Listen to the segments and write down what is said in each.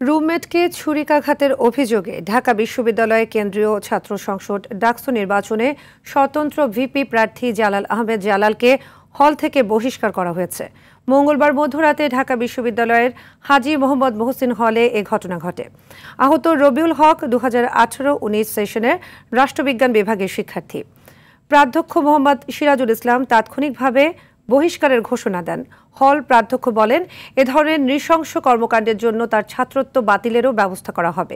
রুমমেটকে ছুরিকাঘাতের অভিযোগে ঢাকা বিশ্ববিদ্যালয় কেন্দ্রীয় ছাত্র সংসদ ডাকসু নির্বাচনে স্বতন্ত্র ভিপি প্রার্থী জালাল আহমেদ জালালকে হল থেকে বহিষ্কার করা হয়েছে। মঙ্গলবার মধ্যরাতে ঢাকা বিশ্ববিদ্যালয়ের হাজী মোহাম্মদ মহসিন হলে এ ঘটনা ঘটে। আহত রবিউল হক 2018-19 সেশনের রাষ্ট্রবিজ্ঞান বিভাগের শিক্ষার্থী। প্রাধ্যক্ষ মোহাম্মদ সিরাজুল ইসলাম তাৎক্ষণিকভাবে বহিষ্কারের ঘোষণা দেন। হল প্রাধ্যক্ষ বলেন, এ ধরনের নৃশংস কর্মকাণ্ডের জন্য তার ছাত্রত্ব বাতিলেরও ব্যবস্থা করা হবে।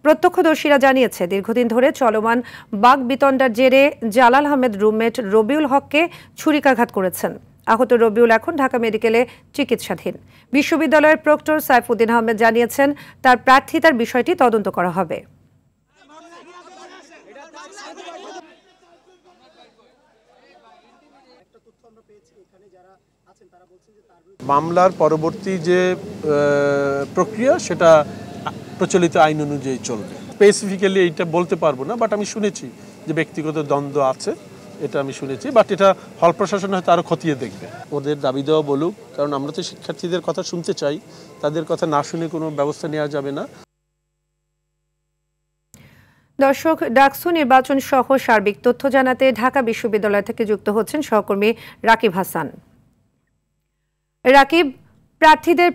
প্রত্যক্ষদর্শীরা জানিয়েছে, দীর্ঘদিন ধরে চলমান বাকবিতণ্ডার জেরে জালাল আহমেদ রুমমেট রবিউল হককে ছুরিকাঘাত করেছেন। আহত রবিউল এখন ঢাকা মেডিকেলে চিকিৎসাধীন। বিশ্ববিদ্যালয়ের প্রক্টর সাইফুদ্দিন আহমেদ জানিয়েছেন, তার প্রার্থিতার বিষয়টি তদন্ত করা হবে। মামলার পরবর্তী যে প্রক্রিয়া সেটা প্রচলিত আইন অনুযায়ী চলবে। স্পেসিফিক্যালি এইটা বলতে পারবো না, বাট আমি শুনেছি যে ব্যক্তিগত দ্বন্দ্ব আছে, এটা আমি শুনেছি। বাট এটা হল প্রশাসন হয়তো আরও খতিয়ে দেখবে। ওদের দাবি দেওয়া বলুক, কারণ আমরা তো শিক্ষার্থীদের কথা শুনতে চাই। তাদের কথা না শুনে কোনো ব্যবস্থা নেওয়া যাবে না। দর্শক, ডাকসু নির্বাচন সহ সার্বিক তথ্য জানাতে ঢাকা বিশ্ববিদ্যালয় থেকে যুক্ত হচ্ছেন সহকর্মী রাকিব হাসান। রাকিব, প্রার্থীদের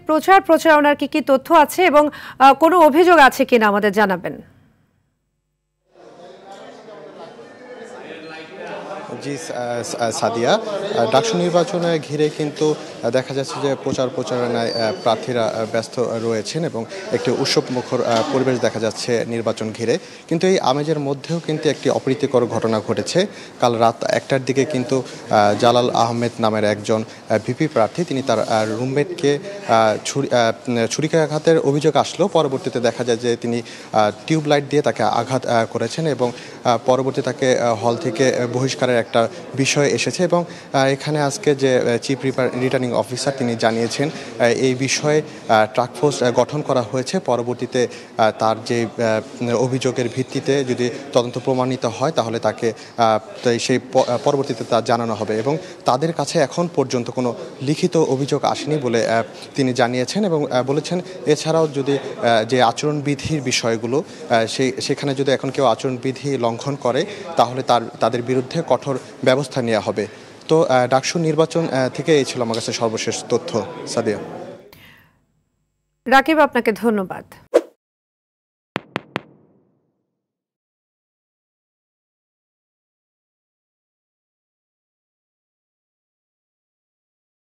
প্রচারণার কি তথ্য আছে এবং কোনো অভিযোগ আছে কিনা আমাদের জানাবেন। জি সাদিয়া, ডাকসু নির্বাচনে ঘিরে কিন্তু দেখা যাচ্ছে যে প্রচারণায় প্রার্থীরা ব্যস্ত রয়েছেন এবং একটি উৎসবমুখর পরিবেশ দেখা যাচ্ছে নির্বাচন ঘিরে। কিন্তু এই আমেজের মধ্যেও কিন্তু একটি অপ্রীতিকর ঘটনা ঘটেছে। কাল রাত 1টার দিকে কিন্তু জালাল আহমেদ নামের একজন ভিপি প্রার্থী, তিনি তার রুমমেটকে ছুরিকাঘাতের অভিযোগ আসলো। পরবর্তীতে দেখা যায় যে তিনি টিউবলাইট দিয়ে তাকে আঘাত করেছেন এবং পরবর্তী তাকে হল থেকে বহিষ্কারের একটা বিষয় এসেছে। এবং এখানে আজকে যে চিফ রিটার্নিং অফিসার তিনি জানিয়েছেন এই বিষয়ে টাস্কফোর্স গঠন করা হয়েছে। পরবর্তীতে তার যে অভিযোগের ভিত্তিতে যদি তদন্ত প্রমাণিত হয় তাহলে তাকে সেই পরবর্তীতে তা জানানো হবে এবং তাদের কাছে এখন পর্যন্ত কোনো লিখিত অভিযোগ আসেনি বলে তিনি জানিয়েছেন এবং বলেছেন এছাড়াও যদি যে আচরণবিধির বিষয়গুলো সেখানে যদি এখন কেউ আচরণবিধি লঙ্ঘন করে তাহলে তাদের বিরুদ্ধে কঠোর ব্যবস্থা নেওয়া হবে। তো ডাকসু নির্বাচন থেকে এই ছিল আমার কাছে সর্বশেষ তথ্য। সাদিয়া। রাকিব, আপনাকে ধন্যবাদ।